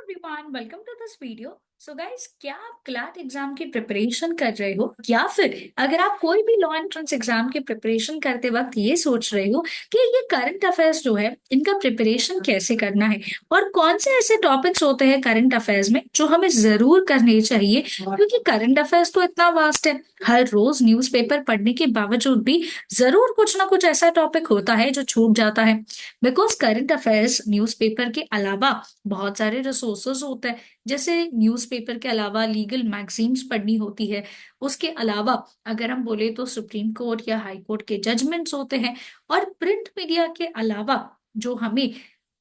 Everyone, welcome to this video. So guys, क्या आप CLAT exam की प्रिपरेशन कर रहे हो या फिर अगर आप कोई भी लॉ एंट्रेंस एग्जाम की प्रिपरेशन करते वक्त ये सोच रहे हो कि ये करंट अफेयर्स जो है इनका प्रिपरेशन कैसे करना है और कौन से ऐसे टॉपिक्स होते हैं करंट अफेयर्स में जो हमें जरूर करने चाहिए, क्योंकि करंट अफेयर्स तो इतना वास्ट है। हर रोज न्यूज़पेपर पढ़ने के बावजूद भी जरूर कुछ ना कुछ ऐसा टॉपिक होता है जो छूट जाता है। बिकॉज करंट अफेयर्स न्यूज़पेपर के अलावा बहुत सारे रिसोर्सेज होते हैं। जैसे न्यूज़पेपर के अलावा लीगल मैगजीन्स पढ़नी होती है। उसके अलावा अगर हम बोले तो सुप्रीम कोर्ट या हाई कोर्ट के जजमेंट्स होते हैं। और प्रिंट मीडिया के अलावा जो हमें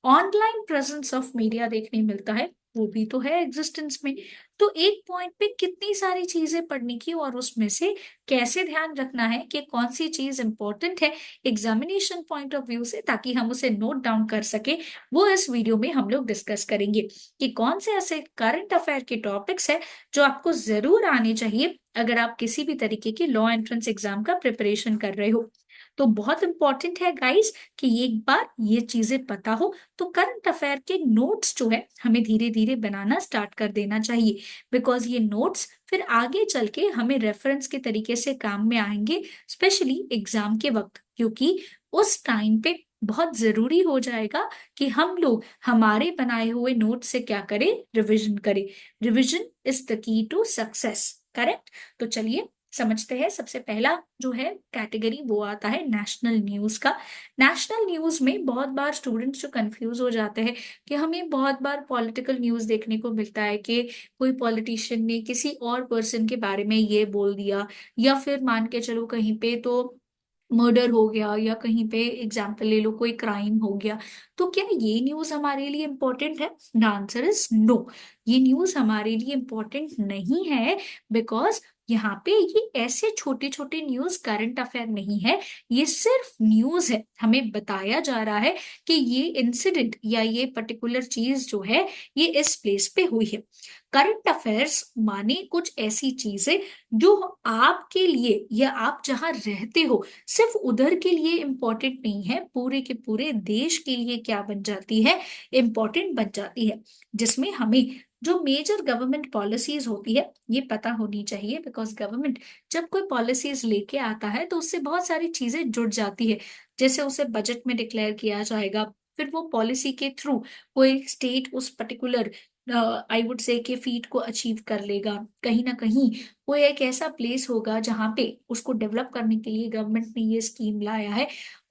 ऑनलाइन प्रेजेंस ऑफ मीडिया देखने मिलता है वो भी तो है एग्जिस्टेंस में। तो एक पॉइंट पे कितनी सारी चीजें पढ़ने की और उसमें से कैसे ध्यान रखना है कि कौन सी चीज इंपॉर्टेंट है एग्जामिनेशन पॉइंट ऑफ व्यू से, ताकि हम उसे नोट डाउन कर सके। वो इस वीडियो में हम लोग डिस्कस करेंगे कि कौन से ऐसे करंट अफेयर के टॉपिक्स है जो आपको जरूर आने चाहिए अगर आप किसी भी तरीके की लॉ एंट्रेंस एग्जाम का प्रिपरेशन कर रहे हो। तो बहुत इंपॉर्टेंट है गाइस कि एक बार ये चीजें पता हो तो करंट अफेयर के नोट्स जो है हमें धीरे धीरे बनाना स्टार्ट कर देना चाहिए। बिकॉज ये नोट्स फिर आगे चल के हमें रेफरेंस के तरीके से काम में आएंगे, स्पेशली एग्जाम के वक्त, क्योंकि उस टाइम पे बहुत जरूरी हो जाएगा कि हम लोग हमारे बनाए हुए नोट से क्या करें, रिवीजन करें। Revision is the key to success, correct. तो चलिए समझते हैं। सबसे पहला जो है कैटेगरी वो आता है नेशनल न्यूज का। नेशनल न्यूज में बहुत बार स्टूडेंट्स जो कंफ्यूज हो जाते हैं कि हमें बहुत बार पॉलिटिकल न्यूज देखने को मिलता है कि कोई पॉलिटिशियन ने किसी और पर्सन के बारे में ये बोल दिया, या फिर मान के चलो कहीं पे तो मर्डर हो गया, या कहीं पे एग्जाम्पल ले लो कोई क्राइम हो गया। तो क्या ये न्यूज हमारे लिए इम्पोर्टेंट है? The answer is no. ये न्यूज हमारे लिए इम्पोर्टेंट नहीं है। बिकॉज यहाँ पे ये ऐसे छोटे छोटे न्यूज करंट अफेयर नहीं है। ये सिर्फ न्यूज है, हमें बताया जा रहा है कि ये इंसिडेंट या ये पर्टिकुलर चीज जो है ये इस प्लेस पे हुई है। करंट अफेयर्स माने कुछ ऐसी चीजें जो आपके लिए या आप जहां रहते हो सिर्फ उधर के लिए इम्पोर्टेंट नहीं है, पूरे के पूरे देश के लिए क्या बन जाती है, इम्पोर्टेंट बन जाती है। जिसमें हमें जो मेजर गवर्नमेंट पॉलिसीज होती है ये पता होनी चाहिए। बिकॉज गवर्नमेंट जब कोई पॉलिसीज लेके आता है तो उससे बहुत सारी चीजें जुड़ जाती है। जैसे उसे बजट में डिक्लेयर किया जाएगा, फिर वो पॉलिसी के थ्रू कोई स्टेट उस पर्टिकुलर आई वुड से कि फीट को अचीव कर लेगा। कहीं ना कहीं कोई एक ऐसा प्लेस होगा जहां पे उसको डेवलप करने के लिए गवर्नमेंट ने ये स्कीम लाया है।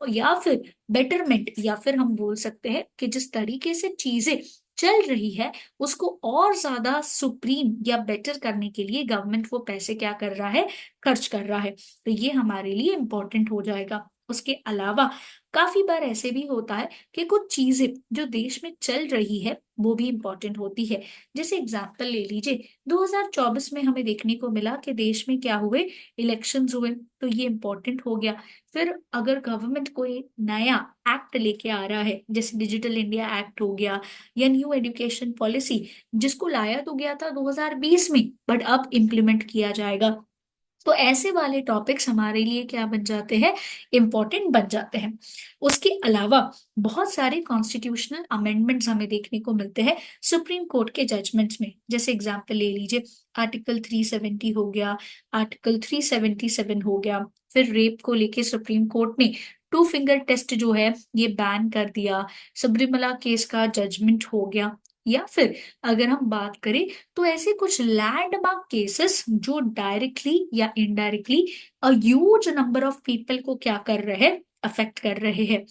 या फिर बेटरमेंट, या फिर हम बोल सकते हैं कि जिस तरीके से चीजें चल रही है उसको और ज्यादा सुप्रीम या बेटर करने के लिए गवर्नमेंट वो पैसे क्या कर रहा है, खर्च कर रहा है। तो ये हमारे लिए इम्पोर्टेंट हो जाएगा। उसके अलावा काफी बार ऐसे भी होता है कि कुछ चीजें जो देश में चल रही है वो भी इम्पोर्टेंट होती है। जैसे एग्जाम्पल ले लीजिए, 2024 में हमें देखने को मिला कि देश में क्या हुए, इलेक्शंस हुए, तो ये इम्पोर्टेंट हो गया। फिर अगर गवर्नमेंट कोई नया एक्ट लेके आ रहा है, जैसे डिजिटल इंडिया एक्ट हो गया या न्यू एजुकेशन पॉलिसी, जिसको लाया तो गया था 2020 में बट अब इम्प्लीमेंट किया जाएगा, तो ऐसे वाले टॉपिक्स हमारे लिए क्या बन जाते हैं, इम्पोर्टेंट बन जाते हैं। उसके अलावा बहुत सारे कॉन्स्टिट्यूशनल अमेंडमेंट्स हमें देखने को मिलते हैं सुप्रीम कोर्ट के जजमेंट्स में। जैसे एग्जांपल ले लीजिए, आर्टिकल 370 हो गया, आर्टिकल 377 हो गया। फिर रेप को लेके सुप्रीम कोर्ट ने टू फिंगर टेस्ट जो है ये बैन कर दिया। सबरीमला केस का जजमेंट हो गया। या फिर अगर हम बात करें तो ऐसे कुछ लैंडमार्क केसेस जो डायरेक्टली या indirectly a huge number of people को क्या कर रहे हैं, अफेक्ट कर रहे हैं।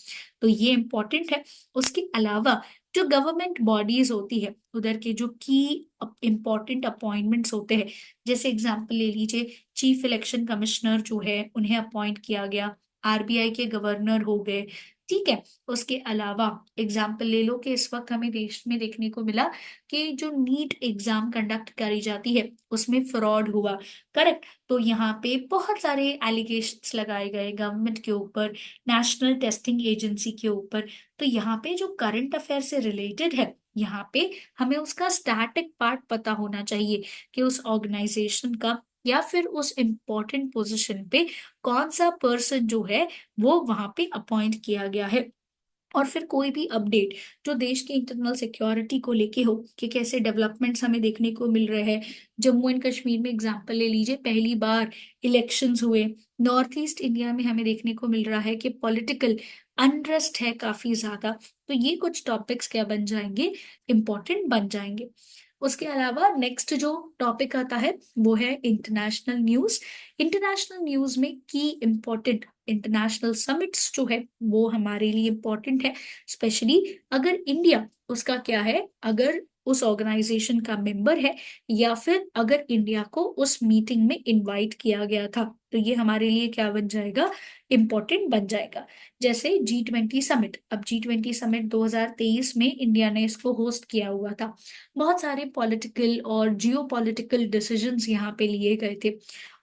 तो ये इंपॉर्टेंट है। उसके अलावा जो गवर्नमेंट बॉडीज होती है उधर के जो की इंपॉर्टेंट अपॉइंटमेंट्स होते हैं, जैसे एग्जांपल ले लीजिए, चीफ इलेक्शन कमिश्नर जो है उन्हें अपॉइंट किया गया, आरबीआई के गवर्नर हो गए, ठीक है। उसके अलावा एग्जाम्पल ले लो कि इस वक्त हमें देश में देखने को मिला कि जो नीट एग्जाम कंडक्ट करी जाती है उसमें फ्रॉड हुआ, करेक्ट। तो यहाँ पे बहुत सारे एलिगेशंस लगाए गए गवर्नमेंट के ऊपर, नेशनल टेस्टिंग एजेंसी के ऊपर। तो यहाँ पे जो करंट अफेयर से रिलेटेड है, यहाँ पे हमें उसका स्टैटिक पार्ट पता होना चाहिए कि उस ऑर्गेनाइजेशन का या फिर उस इम्पोर्टेंट पोजीशन पे कौन सा पर्सन जो है वो वहां पे अपॉइंट किया गया है। और फिर कोई भी अपडेट जो देश की इंटरनल सिक्योरिटी को लेके हो कि कैसे डेवलपमेंट्स हमें देखने को मिल रहे हैं। जम्मू एंड कश्मीर में एग्जांपल ले लीजिए, पहली बार इलेक्शंस हुए। नॉर्थ ईस्ट इंडिया में हमें देखने को मिल रहा है कि पॉलिटिकल अनरेस्ट है काफी ज्यादा। तो ये कुछ टॉपिक्स क्या बन जाएंगे, इम्पोर्टेंट बन जाएंगे। उसके अलावा नेक्स्ट जो टॉपिक आता है वो है इंटरनेशनल न्यूज। इंटरनेशनल न्यूज में की इम्पोर्टेंट इंटरनेशनल समिट्स जो है वो हमारे लिए इम्पोर्टेंट है। स्पेशली अगर इंडिया उसका क्या है, अगर उस ऑर्गेनाइजेशन का मेंबर है, या फिर अगर इंडिया को उस मीटिंग में इनवाइट किया गया था, तो ये हमारे लिए क्या बन जाएगा, इम्पोर्टेंट बन जाएगा। जैसे G20 समिट, अब G20 समिट 2023 में इंडिया ने इसको होस्ट किया हुआ था। बहुत सारे पॉलिटिकल और जियो पॉलिटिकल डिसीजंस यहाँ पे लिए गए थे,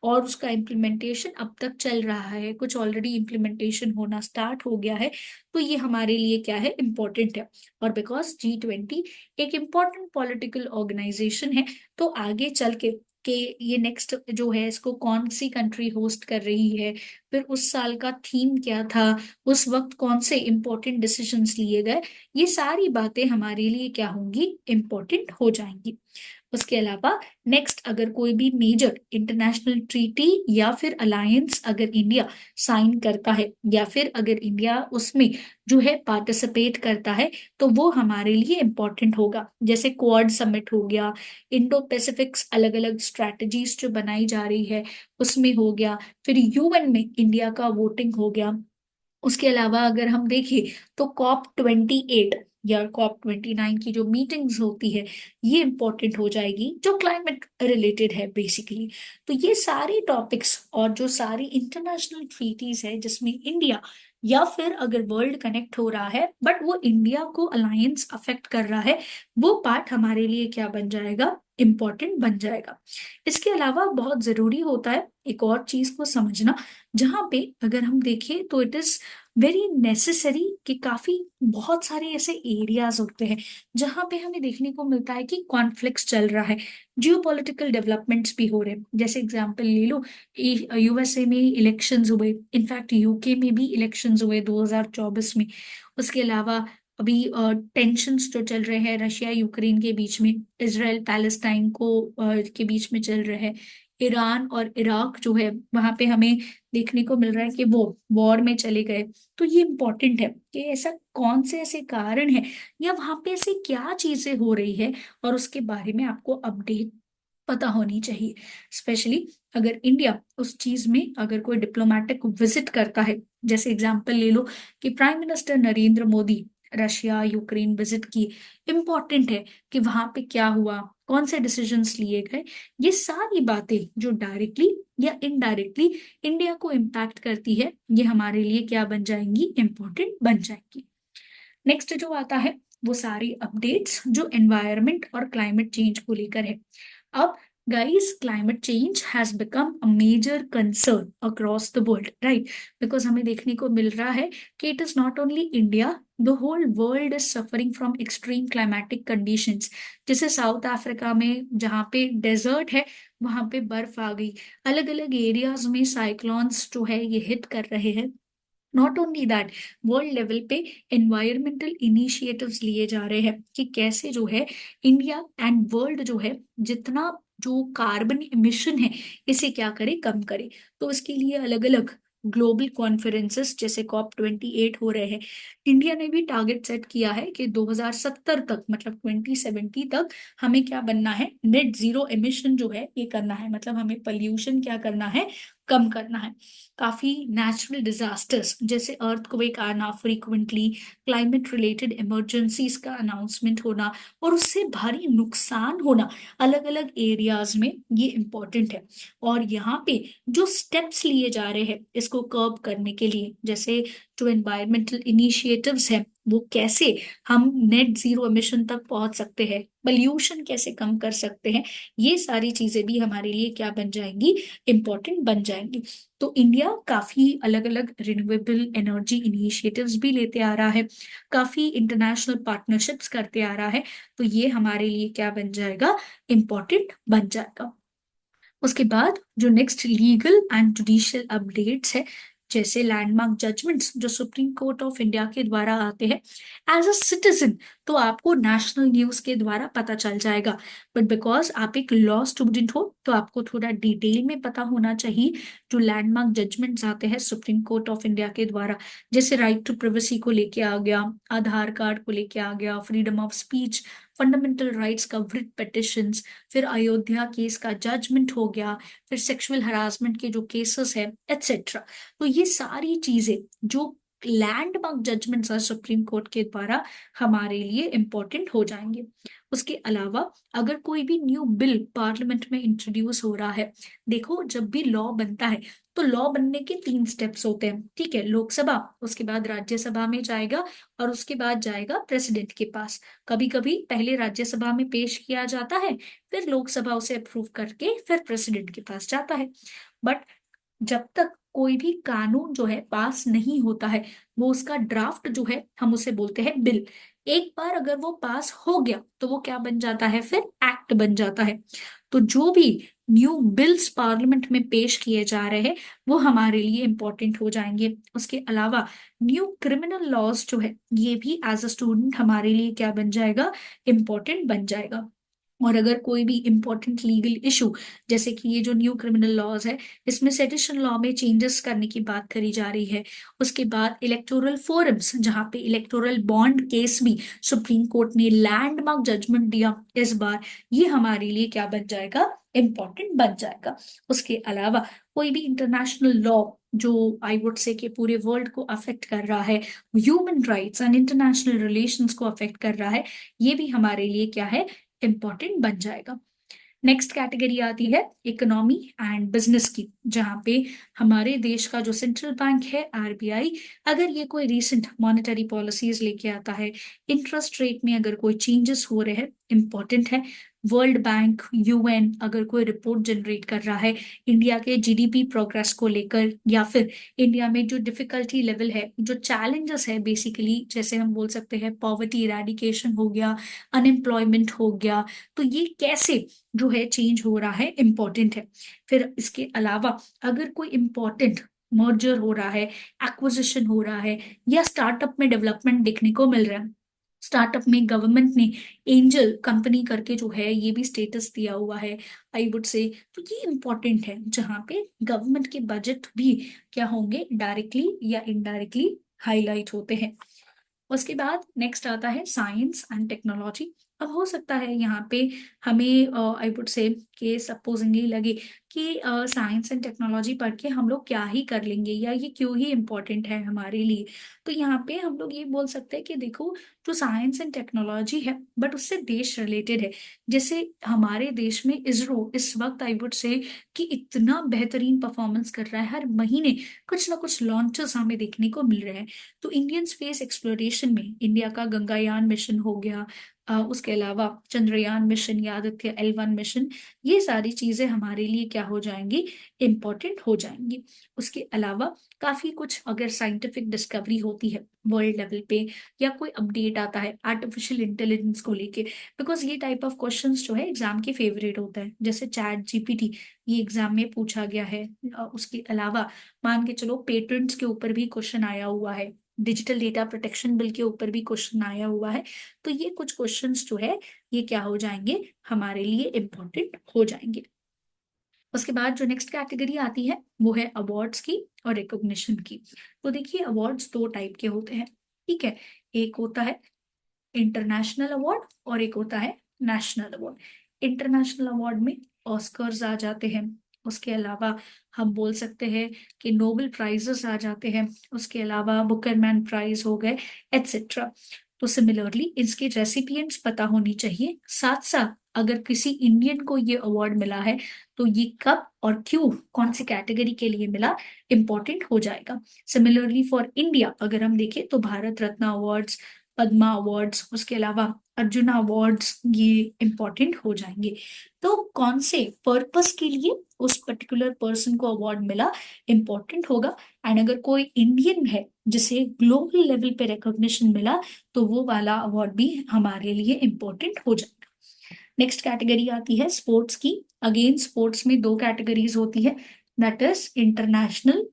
और उसका इम्प्लीमेंटेशन अब तक चल रहा है, कुछ ऑलरेडी इम्प्लीमेंटेशन होना स्टार्ट हो गया है। तो ये हमारे लिए क्या है, इम्पोर्टेंट है। और बिकॉज G20 एक इम्पोर्टेंट पॉलिटिकल ऑर्गेनाइजेशन है, तो आगे चल के ये नेक्स्ट जो है इसको कौन सी कंट्री होस्ट कर रही है, फिर उस साल का थीम क्या था, उस वक्त कौन से इम्पोर्टेंट डिसीजंस लिए गए, ये सारी बातें हमारे लिए क्या होंगी, इम्पोर्टेंट हो जाएंगी। उसके अलावा नेक्स्ट, अगर कोई भी मेजर इंटरनेशनल ट्रीटी या फिर अलायंस अगर इंडिया साइन करता है, या फिर अगर इंडिया उसमें जो है पार्टिसिपेट करता है, तो वो हमारे लिए इम्पोर्टेंट होगा। जैसे क्वाड समिट हो गया, इंडो पैसिफिक्स अलग अलग स्ट्रैटेजीज जो बनाई जा रही है उसमें हो गया, फिर यूएन में इंडिया का वोटिंग हो गया। उसके अलावा अगर हम देखें तो COP28 या COP29 की जो मीटिंग्स होती है, ये इंपॉर्टेंट हो जाएगी, जो क्लाइमेट रिलेटेड है बेसिकली। तो ये सारे टॉपिक्स और जो सारी इंटरनेशनल ट्रीटीज है जिसमें इंडिया या फिर अगर वर्ल्ड कनेक्ट हो रहा है बट वो इंडिया को अलायंस अफेक्ट कर रहा है, वो पार्ट हमारे लिए क्या बन जाएगा, इम्पोर्टेंट बन जाएगा। इसके अलावा बहुत जरूरी होता है एक और चीज को समझना, जहां पे अगर हम देखें तो इट इज वेरी नेसेसरी कि काफी बहुत सारे ऐसे एरियाज होते हैं जहां पे हमें देखने को मिलता है कि कॉन्फ्लिक्ट्स चल रहा है, जियो पॉलिटिकल डेवलपमेंट्स भी हो रहे हैं। जैसे एग्जांपल ले लो, यूएसए में इलेक्शंस हुए, इनफैक्ट यूके में भी इलेक्शंस हुए 2024 में। उसके अलावा अभी टेंशन्स जो चल रहे हैं रशिया यूक्रेन के बीच में, इसराइल पैलेस्टाइन को के बीच में चल रहे हैं, ईरान और इराक जो है वहां पे हमें देखने को मिल रहा है कि वो वॉर में चले गए। तो ये इम्पोर्टेंट है कि ऐसा कौन से ऐसे कारण है या वहां पे ऐसी क्या चीजें हो रही है, और उसके बारे में आपको अपडेट पता होनी चाहिए। स्पेशली अगर इंडिया उस चीज में अगर कोई डिप्लोमेटिक विजिट करता है, जैसे एग्जांपल ले लो कि prime minister Narendra Modi Russia Ukraine visit की, इम्पोर्टेंट है कि वहां पे क्या हुआ, कौन से डिसीजंस लिए गए। ये सारी बातें जो डायरेक्टली या इनडायरेक्टली इंडिया को इम्पैक्ट करती है, ये हमारे लिए क्या बन जाएंगी, इम्पोर्टेंट बन जाएंगी। नेक्स्ट जो आता है वो सारी अपडेट्स जो एनवायरनमेंट और क्लाइमेट चेंज को लेकर है। अब guys, climate change has become a major concern across the world, right? Because हमें देखने को मिल रहा है कि it is not only India, the whole world is suffering from extreme climatic conditions. जैसे साउथ अफ्रीका में जहाँ पे डेजर्ट है वहां पे बर्फ आ गई, अलग अलग एरियाज में साइक्लोन्स जो है ये हिट कर रहे हैं। Not only that, world level पे एनवायरमेंटल इनिशिएटिव्स लिए जा रहे हैं कि कैसे जो है इंडिया एंड वर्ल्ड जो है जितना जो कार्बन एमिशन है इसे क्या करे, कम करे। तो इसके लिए अलग अलग ग्लोबल कॉन्फ्रेंसेस जैसे COP28 हो रहे हैं। इंडिया ने भी टारगेट सेट किया है कि 2070 तक, मतलब 2070 तक हमें क्या बनना है, नेट जीरो एमिशन जो है ये करना है, मतलब हमें पोल्यूशन क्या करना है, कम करना है। काफी नेचुरल डिजास्टर्स जैसे अर्थक्वेक आना फ्रीक्वेंटली, क्लाइमेट रिलेटेड इमरजेंसीज का अनाउंसमेंट होना और उससे भारी नुकसान होना अलग अलग एरियाज में, ये इम्पोर्टेंट है। और यहाँ पे जो स्टेप्स लिए जा रहे हैं इसको कर्ब करने के लिए, जैसे जो एनवायरमेंटल इनिशिएटिव्स हैं वो कैसे हम नेट जीरो एमिशन तक पहुंच सकते हैं, पोल्यूशन कैसे कम कर सकते हैं, ये सारी चीजें भी हमारे लिए क्या बन जाएंगी, इम्पोर्टेंट बन जाएंगी। तो इंडिया काफी अलग अलग रिन्यूएबल एनर्जी इनिशिएटिव्स भी लेते आ रहा है, काफी इंटरनेशनल पार्टनरशिप्स करते आ रहा है। तो ये हमारे लिए क्या बन जाएगा, इम्पोर्टेंट बन जाएगा। उसके बाद जो next legal and judicial updates है, जैसे लैंडमार्क जजमेंट्स जो सुप्रीम कोर्ट ऑफ इंडिया के द्वारा आते हैं एज अ सिटीजन, तो आपको नेशनल न्यूज के द्वारा पता चल जाएगा। बट बिकॉज आप एक लॉ स्टूडेंट हो तो आपको थोड़ा डिटेल में पता होना चाहिए। जो लैंडमार्क जजमेंट्स आते हैं सुप्रीम कोर्ट ऑफ इंडिया के द्वारा, जैसे राइट टू प्रिवेसी को लेके आ गया, आधार कार्ड को लेके आ गया, freedom of speech, fundamental rights का वृत पिटिशंस, फिर अयोध्या केस का जजमेंट हो गया, फिर सेक्सुअल हरासमेंट के जो केसेस है एटसेट्रा। तो ये सारी चीजें जो लैंडमार्क जजमेंट्स है सुप्रीम कोर्ट के द्वारा, हमारे लिए इंपॉर्टेंट हो जाएंगे। उसके अलावा अगर कोई भी न्यू बिल पार्लियामेंट में इंट्रोड्यूस हो रहा है, देखो जब भी लॉ बनता है तो लॉ बनने के 3 स्टेप्स होते हैं, ठीक है। लोकसभा, उसके बाद राज्यसभा में जाएगा, और उसके बाद जाएगा प्रेसिडेंट के पास। कभी कभी पहले राज्यसभा में पेश किया जाता है, फिर लोकसभा उसे अप्रूव करके फिर प्रेसिडेंट के पास जाता है। बट जब तक कोई भी कानून जो है पास नहीं होता है, वो उसका ड्राफ्ट जो है हम उसे बोलते हैं बिल। एक बार अगर वो पास हो गया तो वो क्या बन जाता है, फिर एक्ट बन जाता है। तो जो भी न्यू बिल्स पार्लियामेंट में पेश किए जा रहे हैं वो हमारे लिए इंपॉर्टेंट हो जाएंगे। उसके अलावा न्यू क्रिमिनल लॉज जो है ये भी एज अ स्टूडेंट हमारे लिए क्या बन जाएगा, इंपॉर्टेंट बन जाएगा। और अगर कोई भी इंपॉर्टेंट लीगल इशू, जैसे कि ये जो न्यू क्रिमिनल लॉज है इसमें सेडिशन लॉ में चेंजेस करने की बात करी जा रही है। उसके बाद इलेक्टोरल फोरम्स, जहां पे इलेक्टोरल बॉन्ड केस भी सुप्रीम कोर्ट ने लैंडमार्क जजमेंट दिया इस बार, ये हमारे लिए क्या बन जाएगा, इंपॉर्टेंट बन जाएगा। उसके अलावा कोई भी इंटरनेशनल लॉ जो आई वुड से कि पूरे वर्ल्ड को अफेक्ट कर रहा है, human rights and international relations को अफेक्ट कर रहा है, ये भी हमारे लिए क्या है, इंपॉर्टेंट बन जाएगा। नेक्स्ट कैटेगरी आती है इकोनॉमी एंड बिजनेस की, जहां पे हमारे देश का जो सेंट्रल बैंक है आरबीआई, अगर ये कोई रीसेंट मॉनेटरी पॉलिसीज लेके आता है, इंटरेस्ट रेट में अगर कोई चेंजेस हो रहे हैं, इंपॉर्टेंट है। वर्ल्ड बैंक, यूएन अगर कोई रिपोर्ट जनरेट कर रहा है इंडिया के जीडीपी प्रोग्रेस को लेकर, या फिर इंडिया में जो डिफिकल्टी लेवल है, जो चैलेंजेस है बेसिकली, जैसे हम बोल सकते हैं पॉवर्टी इरेडिकेशन हो गया, अनएम्प्लॉयमेंट हो गया, तो ये कैसे जो है चेंज हो रहा है, इंपॉर्टेंट है। फिर इसके अलावा अगर कोई इंपॉर्टेंट मर्जर हो रहा है, एक्विजिशन हो रहा है, या स्टार्टअप में डेवलपमेंट देखने को मिल रहा है, स्टार्टअप में गवर्नमेंट ने एंजल कंपनी करके जो है ये भी स्टेटस दिया हुआ है, आई वुड से, तो ये इंपॉर्टेंट है जहाँ पे गवर्नमेंट के बजट भी क्या होंगे, डायरेक्टली या इनडायरेक्टली हाईलाइट होते हैं। उसके बाद नेक्स्ट आता है साइंस एंड टेक्नोलॉजी। अब हो सकता है यहाँ पे हमें आई वुड से कि सपोजिंगली लगे कि साइंस एंड टेक्नोलॉजी पढ़ के हम लोग क्या ही कर लेंगे, या ये क्यों ही इम्पोर्टेंट है हमारे लिए। तो यहाँ पे हम लोग ये बोल सकते हैं कि देखो, जो साइंस एंड टेक्नोलॉजी है बट उससे देश रिलेटेड है। जैसे हमारे देश में इसरो इस वक्त आई वुड से कि इतना बेहतरीन परफॉर्मेंस कर रहा है, हर महीने कुछ ना कुछ लॉन्चेस हमें देखने को मिल रहे हैं। तो इंडियन स्पेस एक्सप्लोरेशन में इंडिया का गंगायान मिशन हो गया, उसके अलावा चंद्रयान मिशन या आदित्य L1 मिशन, ये सारी चीजें हमारे लिए क्या हो जाएंगी, इंपॉर्टेंट हो जाएंगी। उसके अलावा काफी कुछ अगर साइंटिफिक डिस्कवरी होती है वर्ल्ड लेवल पे, या कोई अपडेट आता है आर्टिफिशियल इंटेलिजेंस को लेके, बिकॉज ये टाइप ऑफ क्वेश्चंस जो है एग्जाम के फेवरेट होता है, जैसे चैट जीपीटी ये एग्जाम में पूछा गया है। उसके अलावा मान के चलो पेटेंट्स के ऊपर भी क्वेश्चन आया हुआ है, डिजिटल डेटा प्रोटेक्शन बिल के ऊपर भी क्वेश्चन आया हुआ है। तो ये कुछ क्वेश्चंस जो है ये क्या हो जाएंगे, हमारे लिए इम्पोर्टेंट हो जाएंगे। उसके बाद जो नेक्स्ट कैटेगरी आती है वो है अवार्ड्स की और रिकॉग्निशन की। तो देखिए अवार्ड्स 2 टाइप के होते हैं, ठीक है। एक होता है इंटरनेशनल अवार्ड और एक होता है नेशनल अवार्ड। इंटरनेशनल अवार्ड में ऑस्कर्स आ जाते हैं, उसके अलावा हम बोल सकते हैं कि नोबेल प्राइजेस आ जाते हैं, उसके अलावा बुकरमैन प्राइज हो गए, एटसेट्रा। तो सिमिलरली इसके रेसिपिएंट्स पता होनी चाहिए, साथ साथ अगर किसी इंडियन को ये अवार्ड मिला है तो ये कब और क्यों, कौन सी कैटेगरी के लिए मिला, इंपॉर्टेंट हो जाएगा। सिमिलरली फॉर इंडिया अगर हम देखें तो भारत रत्न अवार्ड्स, पद्मा अवार्ड्स, उसके अलावा अर्जुना अवार्ड्स, ये इंपॉर्टेंट हो जाएंगे। तो कौन से पर्पस के लिए उस पर्टिकुलर पर्सन को अवार्ड मिला, इंपॉर्टेंट होगा। एंड अगर कोई इंडियन है जिसे ग्लोबल लेवल पे रिकॉग्निशन मिला तो वो वाला अवार्ड भी हमारे लिए इंपॉर्टेंट हो जाएगा। नेक्स्ट कैटेगरी आती है स्पोर्ट्स की। अगेन स्पोर्ट्स में 2 कैटेगरीज होती है, दैट इज इंटरनेशनल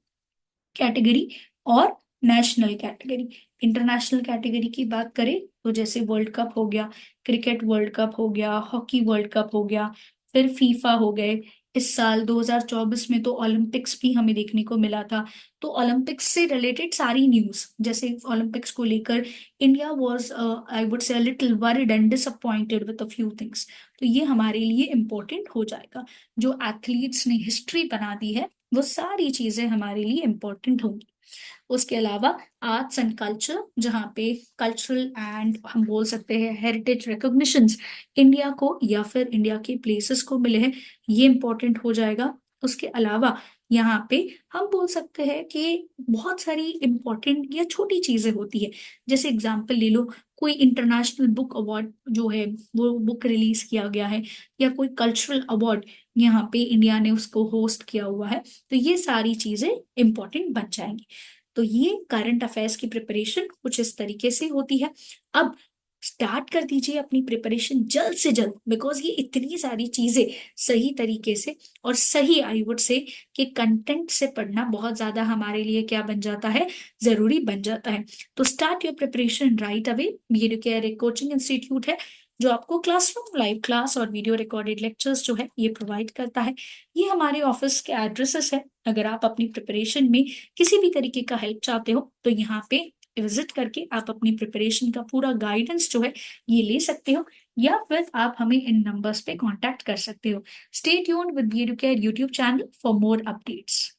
कैटेगरी और नेशनल कैटेगरी। इंटरनेशनल कैटेगरी की बात करें तो जैसे वर्ल्ड कप हो गया, क्रिकेट वर्ल्ड कप हो गया, हॉकी वर्ल्ड कप हो गया, फिर फीफा हो गए। इस साल 2024 में तो ओलंपिक्स भी हमें देखने को मिला था। तो ओलंपिक्स से रिलेटेड सारी न्यूज, जैसे ओलंपिक्स को लेकर India was I would say little worried and disappointed with a few things. तो ये हमारे लिए इम्पोर्टेंट हो जाएगा। जो एथलीट्स ने हिस्ट्री बना दी है वो सारी चीजें हमारे लिए इम्पोर्टेंट होंगी। उसके अलावा आर्ट्स एंड कल्चर, जहाँ पे कल्चरल एंड हम बोल सकते हैं हेरिटेज रिकॉग्निशंस इंडिया को या फिर इंडिया के प्लेसेस को मिले हैं, ये इम्पोर्टेंट हो जाएगा। उसके अलावा यहाँ पे हम बोल सकते हैं कि बहुत सारी इंपॉर्टेंट या छोटी चीजें होती है। जैसे एग्जाम्पल ले लो, कोई इंटरनेशनल बुक अवार्ड जो है वो बुक रिलीज किया गया है, या कोई कल्चरल अवार्ड यहाँ पे इंडिया ने उसको होस्ट किया हुआ है, तो ये सारी चीजें इंपॉर्टेंट बन जाएंगी। तो ये करंट अफेयर्स की प्रिपरेशन कुछ इस तरीके से होती है। अब स्टार्ट कर दीजिए अपनी प्रिपरेशन जल्द से जल्द, बिकॉज ये इतनी सारी चीजें सही तरीके से और सही आई वुड से कि कंटेंट से पढ़ना बहुत ज्यादा हमारे लिए क्या बन जाता है, जरूरी बन जाता है। तो start your preparation right away. Video care एक कोचिंग इंस्टीट्यूट है जो आपको क्लासरूम लाइव क्लास और वीडियो रिकॉर्डेड लेक्चर्स जो है ये प्रोवाइड करता है। ये हमारे ऑफिस के एड्रेसेस है। अगर आप अपनी प्रिपरेशन में किसी भी तरीके का हेल्प चाहते हो तो यहाँ पे विजिट करके आप अपनी प्रिपरेशन का पूरा गाइडेंस जो है ये ले सकते हो, या फिर आप हमें इन नंबर्स पे कांटेक्ट कर सकते हो। Stay tuned with Educare YouTube channel for more updates.